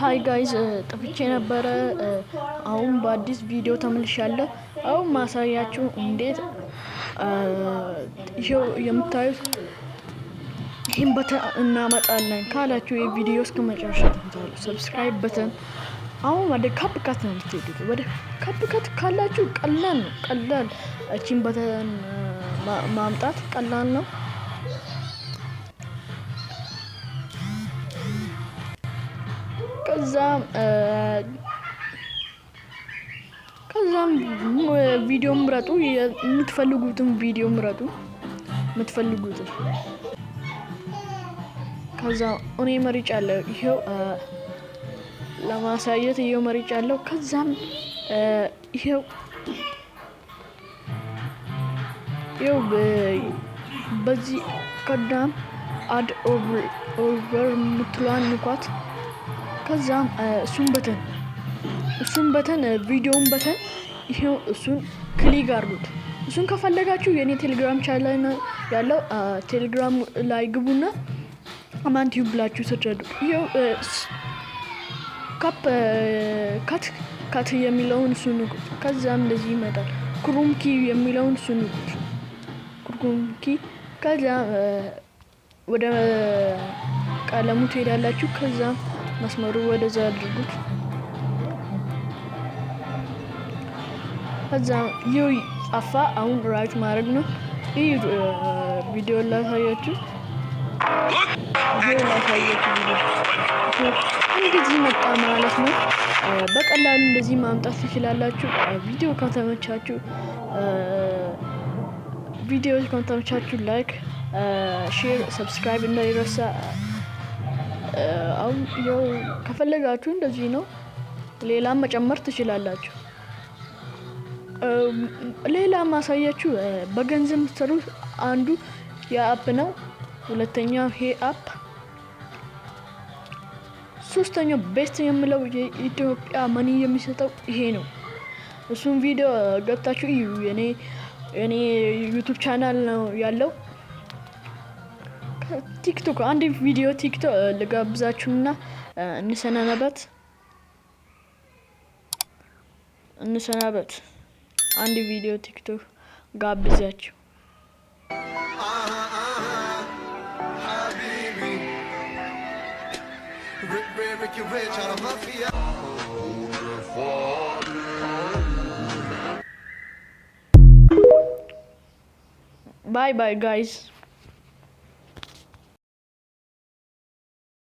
ሃይ ጋይስ ጥፍቼ ነበር አሁን በአዲስ ቪዲዮ ተመልሻለሁ አሁን ማሳያችሁ እንዴት ይሄው የምታዩት ይሄን በተን እናመጣለን ካላችሁ የቪዲዮ እስከ መጨረሻ ተከታተሉ ሰብስክራይብ በተን አሁን ወደ CapCut ነው የምትሄዱት ወደ CapCut ካላችሁ ቀላል እቺን በተን ማምጣት ቀላል ነው ከዛም ቪዲዮ ምረጡ የምትፈልጉትን ቪዲዮ ምረጡ የምትፈልጉትን ከዛ እኔ መርጫለሁ ይሄው ለማሳየት ይሄው መርጫለሁ ከዛም ይሄው በዚህ ቀዳም አድ ኦቨር ምትሏን ንኳት ከዛም እሱን በተን ቪዲዮውን በተን ይሄው እሱን ክሊክ አድርጉት እሱን ከፈለጋችሁ የኔ ቴሌግራም ቻናል ያለው ቴሌግራም ላይ ግቡና አማንቲው ብላችሁ ሰደዱ ይሄው CapCut የሚለውን እሱን ንኩት ከዛም እንደዚህ ይመጣል ክሮም ኪ የሚለውን እሱን ንኩት ክሮም ኪ ከዛ ወደ ቀለሙ ትሄዳላችሁ ከዛ መስመሩ ወደዛ አድርጉት ከዛ ይሄው አፋ አሁን ራይት ማድረግ ነው ይሄ ቪዲዮ ላሳያችሁ እንደዚህ መጣ ማለት ነው በቀላሉ እንደዚህ ማምጣት ትችላላችሁ ቪዲዮ ከተመቻችሁ ላይክ ሼር ሰብስክራይብ እንዳይረሳ አሁን ይሄው ከፈለጋችሁ እንደዚህ ነው ሌላም መጨመር ትችላላችሁ ሌላ ማሳያችሁ በገንዘብ ትሰሩ አንዱ የአፕ ነው ሁለተኛው ይሄ አፕ ሶስተኛው ቤስት የሚለው የኢትዮጵያ መኒ የሚሰጠው ይሄ ነው እሱን ቪዲዮ ገብታችሁ እዩ የኔ ዩቲዩብ ቻናል ነው ያለው ቲክቶክ አንድ ቪዲዮ ቲክቶክ ልጋብዛችሁና እንሰናበት አንድ ቪዲዮ ቲክቶክ ጋብዛችሁ Bye guys